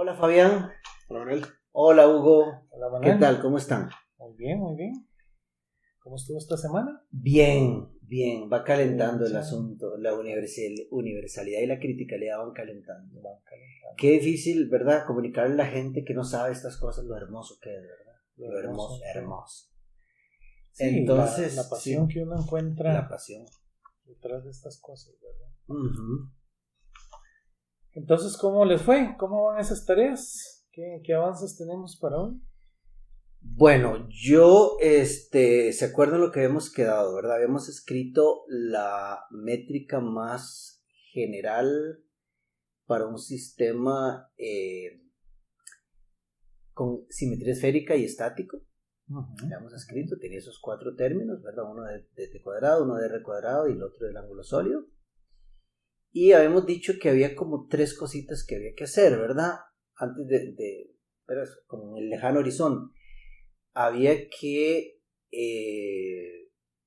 Hola Fabián. Hola Manuel. Hola Hugo. Hola Manuel. ¿Qué tal? ¿Cómo están? Muy bien, muy bien. ¿Cómo estuvo esta semana? Bien. Va calentando el Sí. asunto. La universalidad y la criticalidad van calentando. Qué difícil, ¿verdad? Comunicarle a la gente que no sabe estas cosas lo hermoso que es, ¿verdad? Lo hermoso. Sí, Entonces, la pasión que uno encuentra la pasión detrás de estas cosas, ¿verdad? Uh-huh. Entonces, ¿cómo les fue? ¿Cómo van esas tareas? ¿Qué avances tenemos para hoy? Bueno, yo, ¿se acuerdan lo que habíamos quedado, verdad? Habíamos escrito la métrica más general para un sistema con simetría esférica y estático. Uh-huh. La hemos escrito, tenía esos 4 términos, ¿verdad? Uno de t cuadrado, uno de r cuadrado y el otro del ángulo sólido. Y habíamos dicho que había como 3 cositas que había que hacer, ¿verdad? Antes pero como en el lejano horizonte. Había que,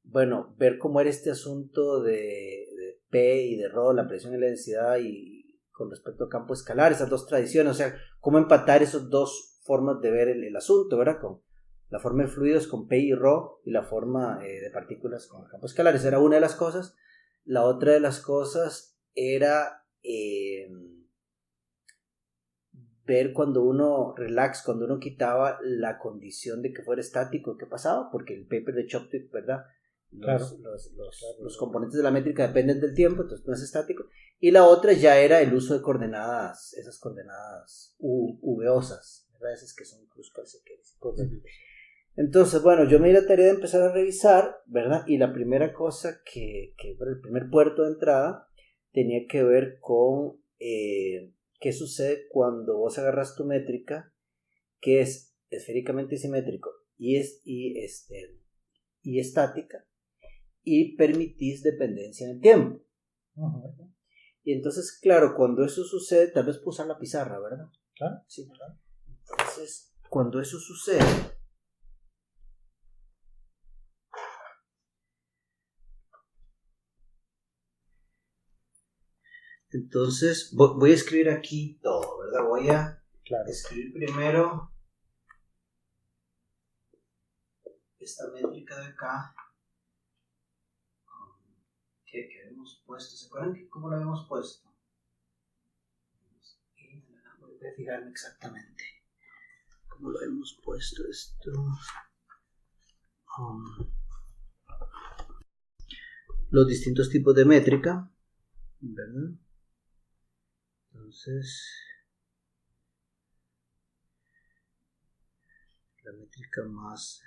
ver cómo era este asunto de P y de Rho, la presión y la densidad, y con respecto a campo escalar, esas dos tradiciones, o sea, cómo empatar esas dos formas de ver el asunto, ¿verdad? Con la forma de fluidos con P y Rho, y la forma de partículas con el campo escalar. Esa era una de las cosas. La otra de las cosas era ver cuando uno cuando uno quitaba la condición de que fuera estático, ¿qué pasaba? Porque el paper de Choptic, ¿verdad? Los componentes de la métrica dependen del tiempo, entonces no es estático. Y la otra ya era el uso de coordenadas, esas coordenadas uveosas, ¿verdad? Esas que son cruz-calcequeres. Entonces, bueno, yo me di la tarea de empezar a revisar, ¿verdad? Y la primera cosa que el primer puerto de entrada tenía que ver con qué sucede cuando vos agarras tu métrica, que es esféricamente simétrico y estática, y permitís dependencia en el tiempo. Uh-huh. Y entonces, claro, cuando eso sucede, tal vez puedo usar la pizarra, ¿verdad? Claro. Sí. Entonces, cuando eso sucede, entonces voy a escribir aquí todo, ¿verdad? Voy a escribir primero esta métrica de acá que habíamos puesto. ¿Se acuerdan cómo lo habíamos puesto? Voy a fijarme exactamente cómo lo habíamos puesto esto. Los distintos tipos de métrica, ¿verdad? Entonces, la métrica, vamos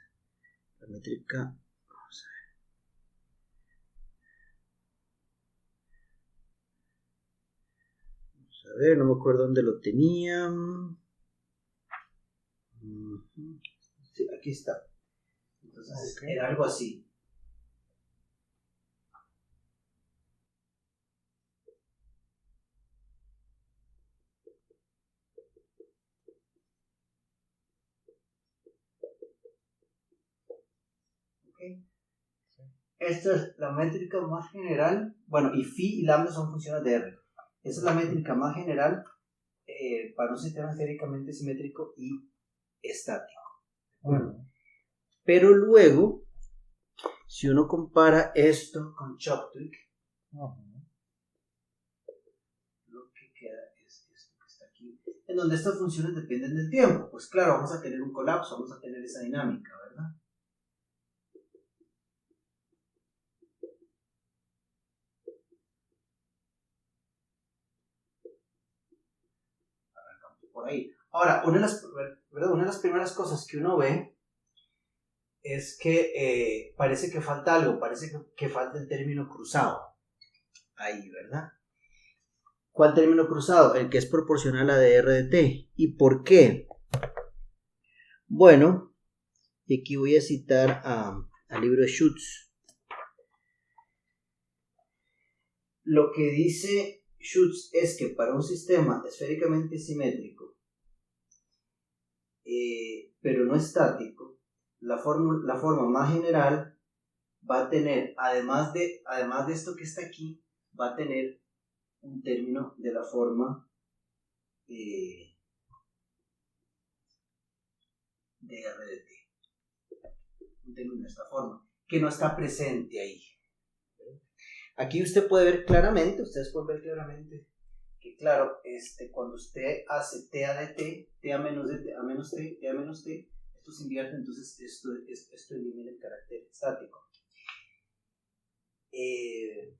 a ver, no me acuerdo dónde lo tenía. Sí, aquí está. Entonces, era algo así. Okay. Sí. Esta es la métrica más general. Bueno, y phi y lambda son funciones de R. Esa es la métrica más general para un sistema esféricamente simétrico y estático. Bueno, pero luego, si uno compara esto con Choptic, lo que queda es esto que está aquí, en donde estas funciones dependen del tiempo. Pues claro, vamos a tener un colapso, vamos a tener esa dinámica, ¿verdad? Por ahí. Ahora, una de las primeras cosas que uno ve es que parece que falta algo, parece que falta el término cruzado. Ahí, ¿verdad? ¿Cuál término cruzado? El que es proporcional a dr de t. ¿Y por qué? Bueno, y aquí voy a citar al libro de Schutz. Lo que dice Schutz es que para un sistema esféricamente simétrico, pero no estático, la forma más general va a tener, además de esto que está aquí, va a tener un término de la forma de R de t. Un término de esta forma, que no está presente ahí. Aquí usted puede ver claramente, ustedes pueden ver claramente que claro, cuando usted hace t a de t, t a menos de t, a menos t, t a menos t, esto se invierte, entonces esto elimina el carácter estático.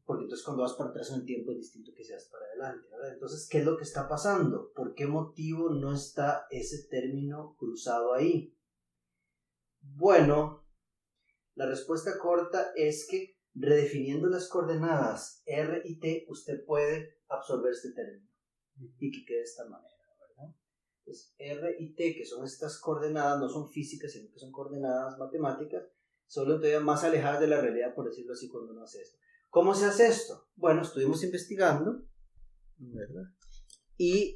Porque entonces cuando vas para atrás en el tiempo es distinto que si vas para adelante, ¿verdad? Entonces, ¿qué es lo que está pasando? ¿Por qué motivo no está ese término cruzado ahí? Bueno, la respuesta corta es que redefiniendo las coordenadas r y t, usted puede absorber este término y que quede de esta manera, ¿verdad? Entonces, r y t, que son estas coordenadas, no son físicas, sino que son coordenadas matemáticas, solo todavía más alejadas de la realidad, por decirlo así, cuando uno hace esto. ¿Cómo se hace esto? Bueno, estuvimos investigando, ¿verdad? Y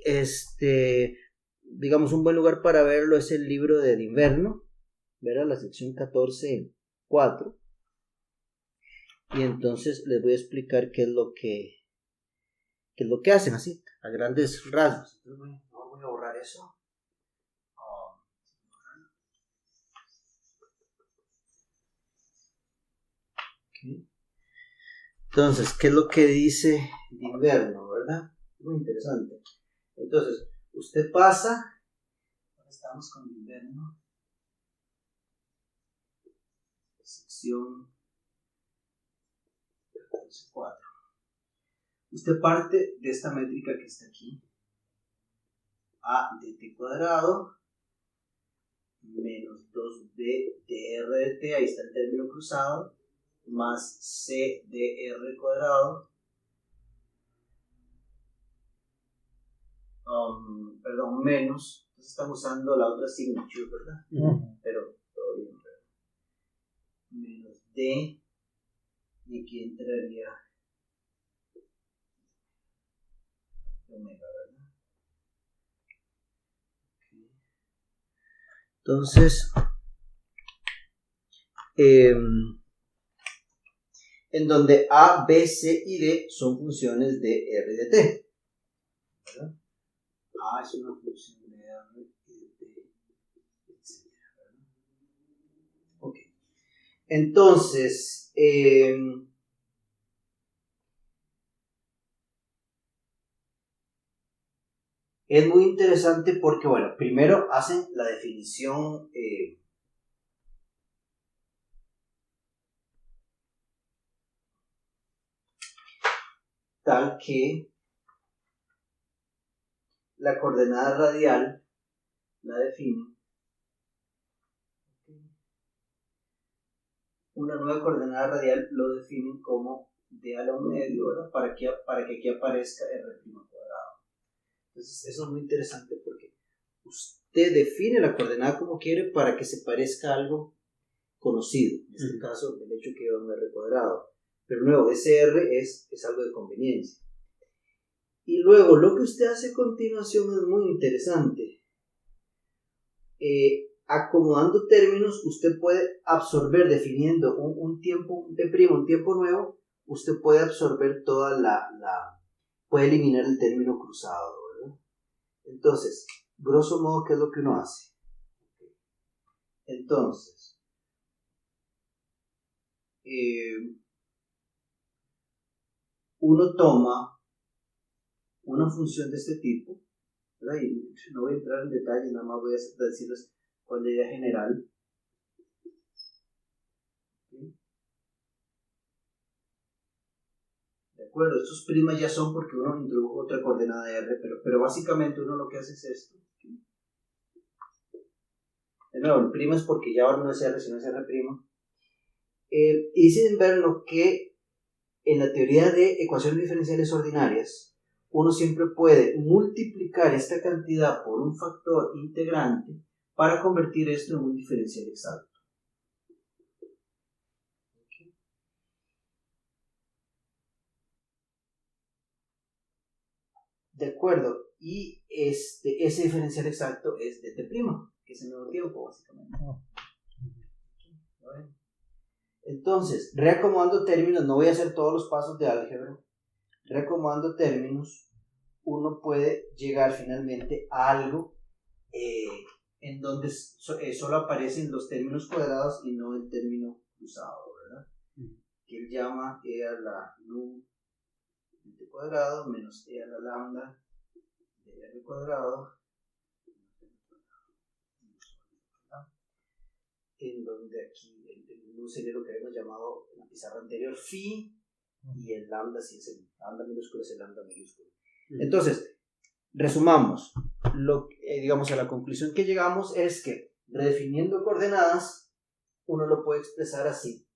digamos, un buen lugar para verlo es el libro de Inverno, ¿verdad? La sección 14.4. Y entonces les voy a explicar qué es lo que hacen así, a grandes rasgos. Entonces voy a borrar eso. Okay. Entonces, ¿qué es lo que dice de Inverno, verdad? Muy interesante. Entonces, usted pasa, ahora estamos con Inverno, sección 14.4. Usted parte de esta métrica que está aquí, a de t cuadrado menos 2b de r de t, ahí está el término cruzado, más c de r cuadrado, menos, entonces estamos usando la otra signature, ¿verdad? Pero todo bien, ¿verdad? Menos d, y aquí entraría omega, ¿verdad? Okay. Entonces, en donde a, b, c y d son funciones de r de t, ¿verdad? A es una función de r y de t, etc. Ok. Entonces, es muy interesante porque, bueno, primero hacen la definición tal que la coordenada radial la definen. Una nueva coordenada radial lo definen como d a la 1 medio, ¿verdad? Para que aquí aparezca r' cuadrado. Entonces eso es muy interesante porque usted define la coordenada como quiere para que se parezca a algo conocido, en este caso el hecho que lleva un r cuadrado, pero luego ese r es algo de conveniencia. Y luego lo que usted hace a continuación es muy interesante. Acomodando términos, usted puede absorber, definiendo un tiempo, un tiempo nuevo, usted puede absorber puede eliminar el término cruzado, ¿verdad? Entonces, grosso modo, ¿qué es lo que uno hace? Entonces, uno toma una función de este tipo, ¿verdad? Y no voy a entrar en detalle, nada más voy a decirles cuál es la idea general. ¿Sí? De acuerdo, estos primas ya son porque uno introdujo otra coordenada de r, pero básicamente uno lo que hace es esto. ¿Sí? De nuevo, el prima es porque ya ahora no es r, sino es r'. Y dicen verlo que en la teoría de ecuaciones diferenciales ordinarias, uno siempre puede multiplicar esta cantidad por un factor integrante para convertir esto en un diferencial exacto. Okay. De acuerdo, y ese diferencial exacto es de t', que es el nuevo tiempo, básicamente. Okay. Entonces, reacomodando términos, no voy a hacer todos los pasos de álgebra. Reacomodando términos, uno puede llegar finalmente a algo en donde solo aparecen los términos cuadrados y no el término cruzado, ¿verdad? Que él llama E a la nu de cuadrado menos E a la lambda de R cuadrado, en donde aquí el nu sería lo que habíamos llamado en la pizarra anterior phi, y el lambda sí es el lambda minúsculo, es el lambda mayúsculo. Entonces, resumamos, digamos, a la conclusión que llegamos es que redefiniendo coordenadas uno lo puede expresar así.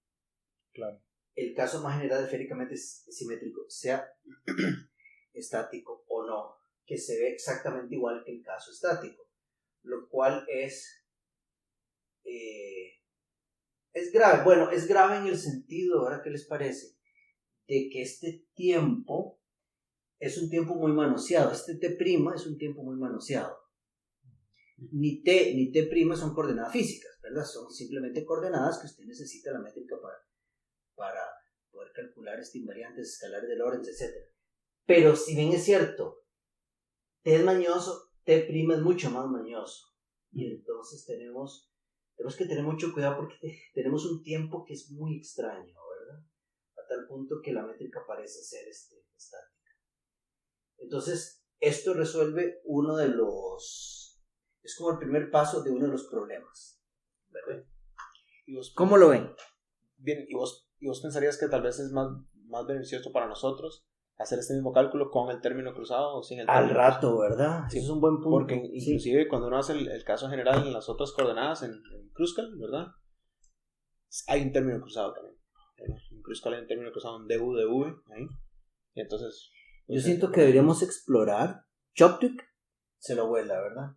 Claro. El caso más general esféricamente simétrico, sea estático o no, que se ve exactamente igual que el caso estático, lo cual es grave. Bueno, es grave en el sentido, ¿ahora qué les parece? De que este tiempo es un tiempo muy manoseado. Este T' es un tiempo muy manoseado. Ni T ni T' son coordenadas físicas, ¿verdad? Son simplemente coordenadas que usted necesita la métrica para poder calcular invariantes escalares de Lorentz, etc. Pero si bien es cierto, T es mañoso, T' es mucho más mañoso. Y entonces tenemos que tener mucho cuidado porque tenemos un tiempo que es muy extraño, ¿verdad? A tal punto que la métrica parece ser estática. Entonces, esto resuelve es como el primer paso de uno de los problemas, ¿verdad? ¿Cómo lo ven? Bien, ¿y vos pensarías que tal vez es más beneficioso para nosotros hacer este mismo cálculo con el término cruzado o sin el término al rato, ¿verdad? Sí, eso es un buen punto. Porque inclusive cuando uno hace el caso general en las otras coordenadas, en Kruskal, ¿verdad? Hay un término cruzado también. En Kruskal hay un término cruzado en du de v, ahí. Y entonces... Yo siento que deberíamos explorar, Choptuk se lo vuela, ¿verdad?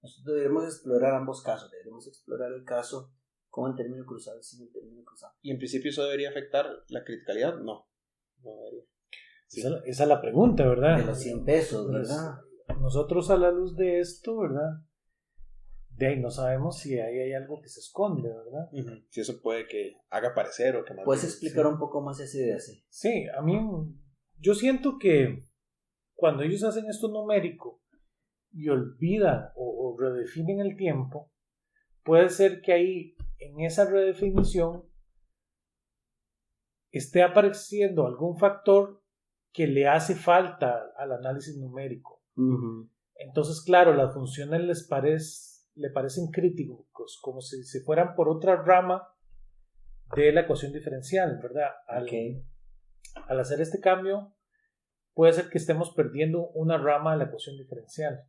Nosotros deberíamos explorar ambos casos, deberíamos explorar el caso con el término cruzado y sin el término cruzado. ¿Y en principio eso debería afectar la criticalidad? No debería. Sí. Esa es la pregunta, ¿verdad? De los 100 pesos, ¿verdad? Nosotros a la luz de esto, ¿verdad? De ahí no sabemos si ahí hay algo que se esconde, ¿verdad? Uh-huh. Si eso puede que haga parecer o que... ¿Puedes explicar un poco más esa idea? Sí, a mí... Yo siento que cuando ellos hacen esto numérico y olvidan o redefinen el tiempo, puede ser que ahí en esa redefinición esté apareciendo algún factor que le hace falta al análisis numérico. Uh-huh. Entonces, claro, las funciones le parecen críticos, como si se fueran por otra rama de la ecuación diferencial, ¿verdad? Al hacer este cambio, puede ser que estemos perdiendo una rama de la ecuación diferencial.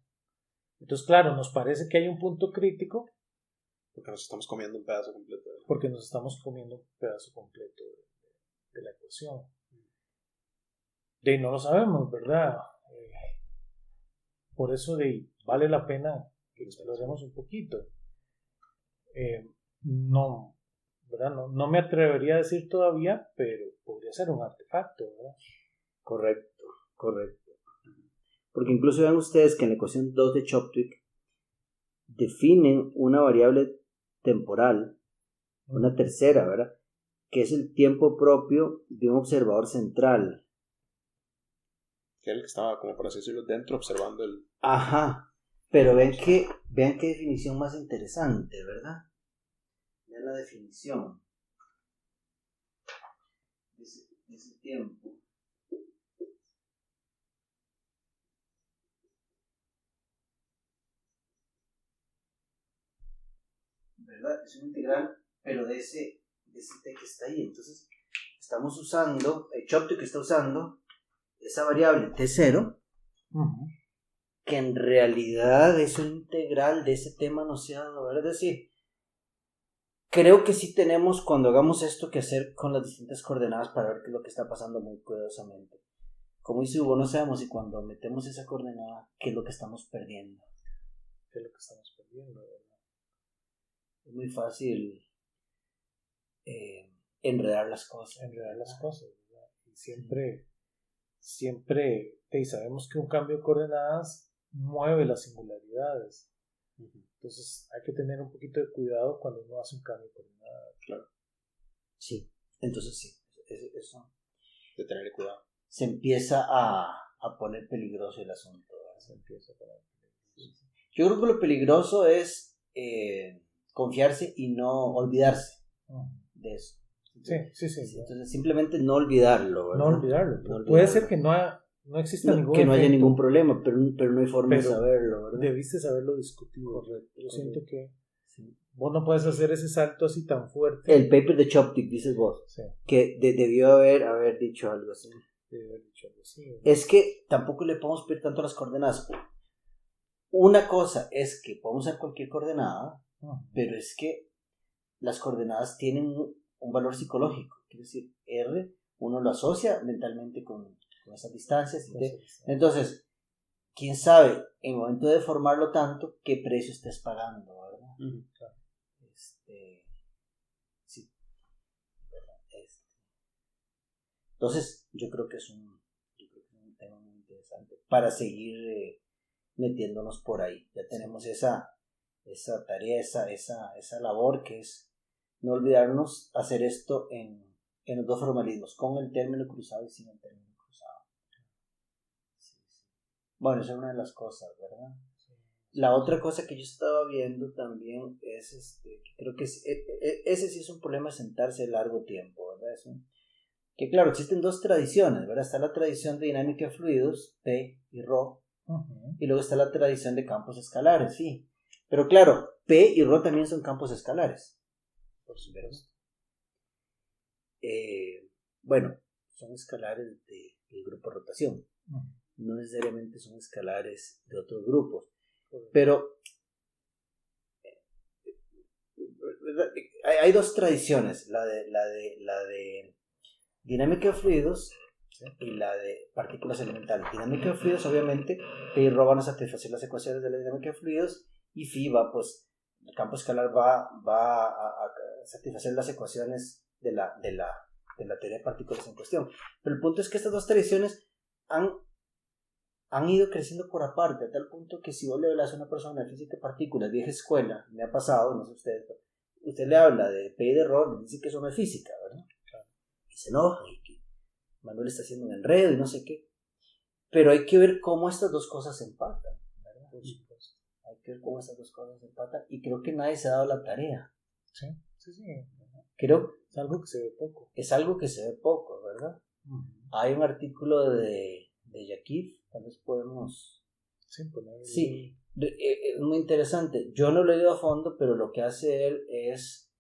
Entonces, claro, nos parece que hay un punto crítico. Porque nos estamos comiendo un pedazo completo. De la ecuación. De no lo sabemos, ¿verdad? Por eso vale la pena que exploremos un poquito. No, ¿verdad? No me atrevería a decir todavía, pero podría ser un artefacto, ¿verdad? Correcto. Porque incluso vean ustedes que en la ecuación 2 de Choptuk definen una variable temporal, una tercera, ¿verdad? Que es el tiempo propio de un observador central. Que era el que estaba, como por así decirlo, dentro observando el... Ajá, pero vean qué definición más interesante, ¿verdad? Vean la definición de ese tiempo. ¿Verdad? Es un integral, pero de ese t que está ahí. Entonces, estamos usando, Choptuk está usando esa variable t0, uh-huh, que en realidad es un integral de ese tema manoseado, ¿verdad? Es decir, creo que sí tenemos, cuando hagamos esto, que hacer con las distintas coordenadas para ver qué es lo que está pasando muy cuidadosamente. Como dice Hugo, no sabemos si cuando metemos esa coordenada, qué es lo que estamos perdiendo. ¿Verdad? Es muy fácil enredar las cosas. ¿Verdad? Y siempre sabemos que un cambio de coordenadas mueve las singularidades. Uh-huh. Entonces hay que tener un poquito de cuidado cuando uno hace un cambio de coordenadas. Claro. Sí, entonces sí. Eso. De tener cuidado. Se empieza a poner peligroso el asunto. ¿Verdad? Yo creo que lo peligroso es confiarse y no olvidarse de eso. Sí. Entonces simplemente no olvidarlo, ¿verdad? No olvidarlo. Puede ser que no exista ningún que no haya efecto, ningún problema, pero no hay forma de saberlo, ¿verdad? Debiste saberlo discutir. Correcto. Yo siento que sí. Vos no puedes hacer ese salto así tan fuerte. El paper de Choptic, dices vos, sí. Que debió haber dicho algo así. Es que tampoco le podemos pedir tanto a las coordenadas. Una cosa es que podemos usar cualquier coordenada, pero es que las coordenadas tienen un valor psicológico. Quiere decir, R, uno lo asocia mentalmente con esas distancias. Entonces, quién sabe, en el momento de formarlo tanto, qué precio estés pagando, ¿verdad? Claro. Sí. Entonces, yo creo que es un tema muy interesante para seguir metiéndonos por ahí. Ya tenemos esa tarea, esa labor que es no olvidarnos hacer esto en los dos formalismos, con el término cruzado y sin el término cruzado. Sí. Bueno, esa es una de las cosas, ¿verdad? Sí. La otra cosa que yo estaba viendo también es que creo que ese sí es un problema, sentarse largo tiempo, ¿verdad? Que claro, existen dos tradiciones, ¿verdad? Está la tradición de dinámica de fluidos, P y Rho, y luego está la tradición de campos escalares, sí. Pero claro, P y Rho también son campos escalares. Por supuesto. Bueno, son escalares del grupo de rotación. No necesariamente son escalares de otros grupos. Pero hay dos tradiciones, la de dinámica de fluidos y la de partículas elementales. Dinámica de fluidos, obviamente, P y Rho van a satisfacer las ecuaciones de la dinámica de fluidos, y phi va, pues, el campo escalar va a satisfacer las ecuaciones de la teoría de partículas en cuestión. Pero el punto es que estas dos tradiciones han ido creciendo por aparte, a tal punto que si vos le hablas a una persona de física de partículas, vieja escuela, me ha pasado, no sé ustedes, usted le habla de P y de Rho, le dice que eso no es física, ¿verdad? Claro. Y se enoja, y que Manuel está haciendo un enredo y no sé qué. Pero hay que ver cómo estas dos cosas se empatan, ¿verdad? Por supuesto. Hay que ver cómo estas dos cosas se empatan, y creo que nadie se ha dado la tarea. Sí. Creo es algo que se ve poco. Es algo que se ve poco, ¿verdad? Hay un artículo de Yakif, tal vez podemos... Sí, es muy interesante. Yo no lo he leído a fondo, pero lo que hace él es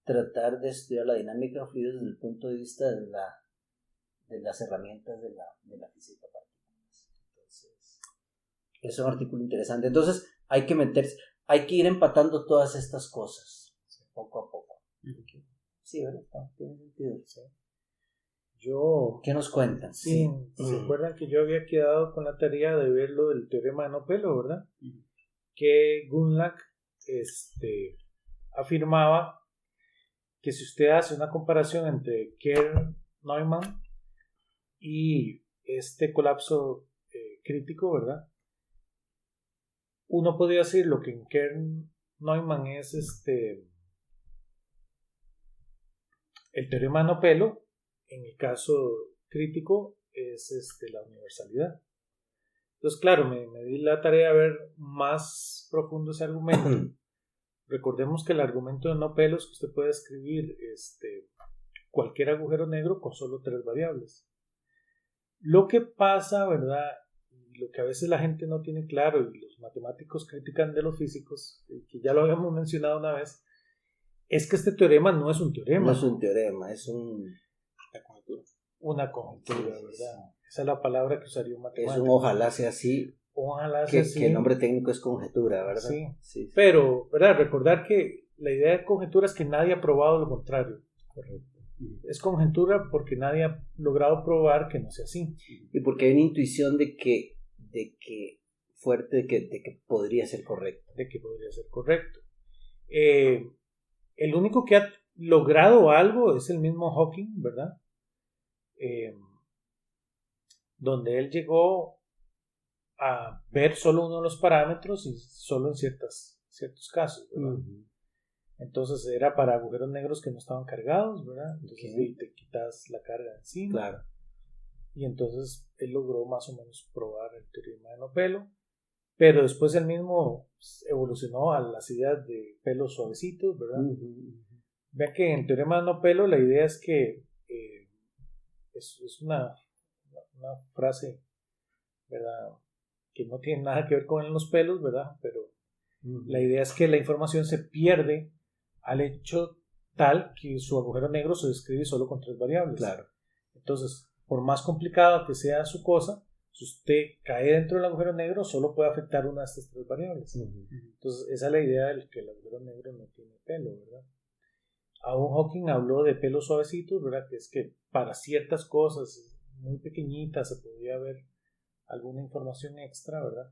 tratar de estudiar la dinámica de fluidos desde el punto de vista de las herramientas de la física de partículas. Entonces, es un artículo interesante. Entonces, hay que ir empatando todas estas cosas, poco a poco. Sí, ¿verdad? Tiene sentido. Sí. ¿Qué nos cuentan? Sí. ¿Se acuerdan que yo había quedado con la tarea de ver lo del teorema de Nopelo, verdad? Que Gunlack afirmaba que si usted hace una comparación entre Kerr-Neumann y este colapso crítico, ¿verdad? Uno podría decir lo que en Kerr-Neumann es el teorema de Nopelo. En el caso crítico es la universalidad. Entonces, claro, me di la tarea de ver más profundo ese argumento. Recordemos que el argumento de Nopelo es que usted puede escribir cualquier agujero negro con solo 3 variables. Lo que pasa, ¿verdad? Lo que a veces la gente no tiene claro, y los matemáticos critican de los físicos, que ya lo habíamos mencionado una vez, es que este teorema no es un teorema. No es un teorema, es una conjetura, ¿verdad? Esa es la palabra que usaría un matemático. Es un ojalá sea así. Ojalá sea así. Que el nombre técnico es conjetura, ¿verdad? Sí. Pero, ¿verdad? Recordar que la idea de conjetura es que nadie ha probado lo contrario. Correcto. Es conjetura porque nadie ha logrado probar que no sea así. Y porque hay una intuición de que fuerte de que podría ser correcto. El único que ha logrado algo es el mismo Hawking, ¿verdad? Donde él llegó a ver solo uno de los parámetros y solo en ciertos casos, ¿verdad? Entonces era para agujeros negros que no estaban cargados, ¿verdad? Entonces te quitas la carga encima. Claro. Y entonces él logró más o menos probar el teorema de Nopelo, pero después él mismo evolucionó a las ideas de pelos suavecitos, ¿verdad? Vean que en teorema de no pelo la idea es que es una frase, ¿verdad?, que no tiene nada que ver con los pelos, ¿verdad? Pero la idea es que la información se pierde al hecho tal que su agujero negro se describe solo con 3 variables. Claro. Entonces, por más complicado que sea su cosa, si usted cae dentro del agujero negro, solo puede afectar una de estas 3 variables. Entonces, esa es la idea del que el agujero negro no tiene pelo, ¿verdad? Aún Hawking habló de pelos suavecitos, ¿verdad? Que es que para ciertas cosas muy pequeñitas se podría ver alguna información extra, ¿verdad?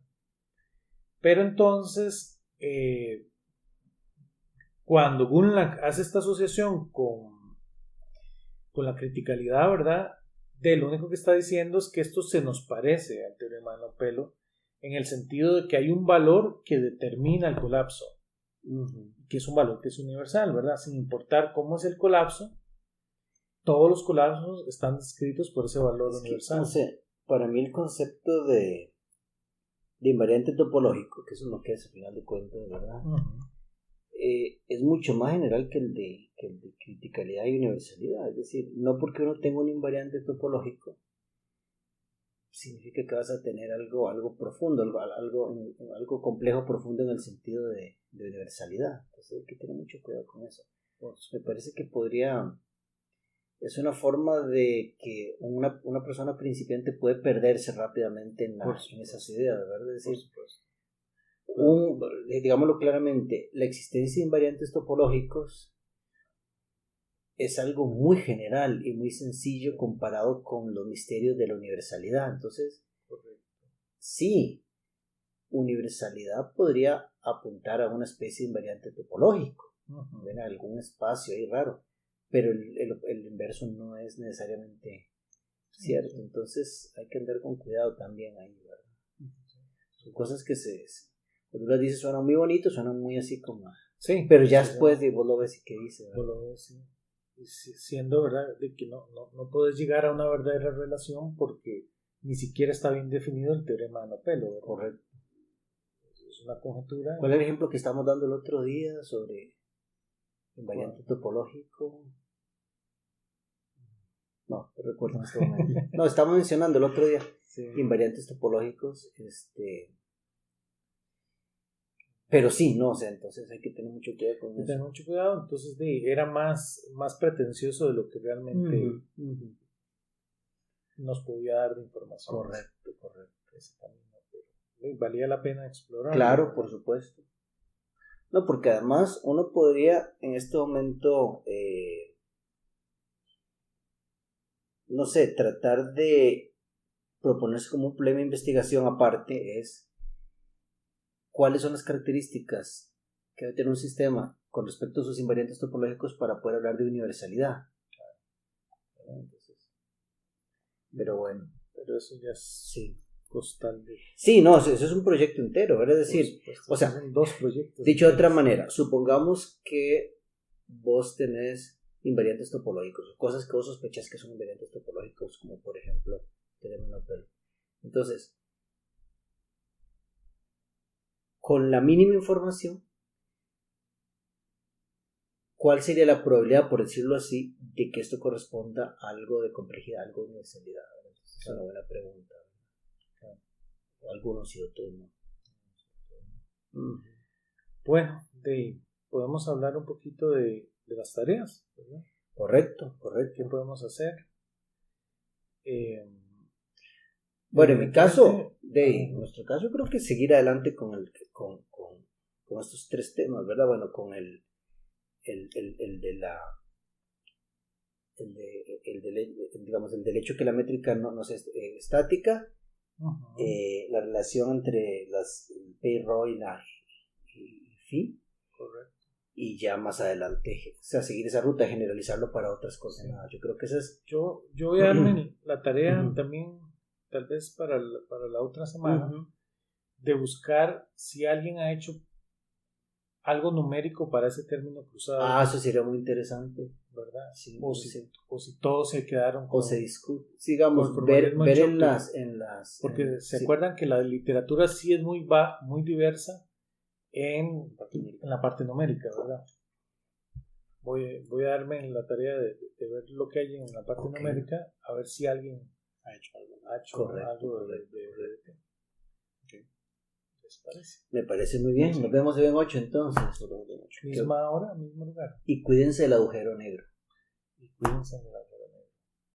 Pero entonces, cuando Gunlang hace esta asociación con la criticalidad, ¿verdad?, lo único que está diciendo es que esto se nos parece al teorema de no pelo, en el sentido de que hay un valor que determina el colapso, que es un valor que es universal, ¿verdad? Sin importar cómo es el colapso, todos los colapsos están descritos por ese valor universal. No sé, para mí el concepto de invariante topológico, que eso es lo que es al final de cuentas, ¿verdad? Es mucho más general que el de criticalidad y universalidad. Es decir, no porque uno tenga un invariante topológico significa que vas a tener algo profundo, algo complejo, profundo en el sentido de universalidad. Entonces hay que tener mucho cuidado con eso. Me parece que es una forma de que una persona principiante puede perderse rápidamente en esas ideas, ¿verdad? Es decir, digámoslo claramente, la existencia de invariantes topológicos es algo muy general y muy sencillo comparado con los misterios de la universalidad. Entonces, sí, universalidad podría apuntar a una especie de invariante topológico, en algún espacio ahí raro, pero el inverso no es necesariamente cierto. Entonces hay que andar con cuidado también ahí, ¿verdad? Son cosas que cuando las dices suenan muy bonitos, suenan muy así como... Sí, pero ya después vos lo ves y qué dice, ¿verdad? Vos lo ves, sí. Siendo verdad de que no puedes llegar a una verdadera relación porque ni siquiera está bien definido el teorema de no pelo, ¿verdad? Correcto. Es una conjetura. ¿Cuál es el ejemplo que estamos dando el otro día sobre invariante topológico? No recuerdo en este momento. No, estamos mencionando el otro día invariantes topológicos, pero sí, no, o sea, entonces hay que tener mucho cuidado con eso. Tener mucho cuidado, entonces era más pretencioso de lo que realmente nos podía dar de información. Correcto. Ese camino, pero valía la pena explorar. Claro, por supuesto. No, porque además uno podría en este momento, no sé, tratar de proponerse como un problema de investigación aparte es cuáles son las características que debe tener un sistema con respecto a sus invariantes topológicos para poder hablar de universalidad. Entonces, pero bueno. Pero eso ya es costal de... Sí, no, eso es un proyecto entero, ¿verdad? Es decir, o sea, son 2 proyectos. Dicho de otra manera, supongamos que vos tenés invariantes topológicos, cosas que vos sospechas que son invariantes topológicos, como por ejemplo, teorema de no pelo. Entonces, con la mínima información, ¿cuál sería la probabilidad, por decirlo así, de que esto corresponda a algo de complejidad, algo de universalidad? Entonces, es una buena pregunta. Algunos y otros no. Bueno, podemos hablar un poquito de las tareas, ¿verdad? Correcto. ¿Qué podemos hacer? Bueno, en mi caso, en nuestro caso, creo que seguir adelante con estos 3 temas, ¿verdad? Bueno, con el del hecho que la métrica no es estática, la relación entre el P, Rho y Phi. Correcto. Y ya más adelante, o sea, seguir esa ruta, generalizarlo para otras cosas. Yo creo que esa es... Yo voy a darme la tarea también, tal vez para la otra semana, de buscar si alguien ha hecho algo numérico para ese término cruzado. Eso sería muy interesante. ¿verdad? Sí, o si todos se quedaron o se discute, digamos, ver en las porque se acuerdan que la literatura sí es muy diversa en la parte numérica, ¿verdad? Voy a darme en la tarea de ver lo que hay en la parte numérica, a ver si alguien ha hecho algo de ¿les parece? Me parece muy bien. Nos vemos en 8 entonces. Misma hora, mismo lugar. Y cuídense del agujero negro. Y cuídense del agujero.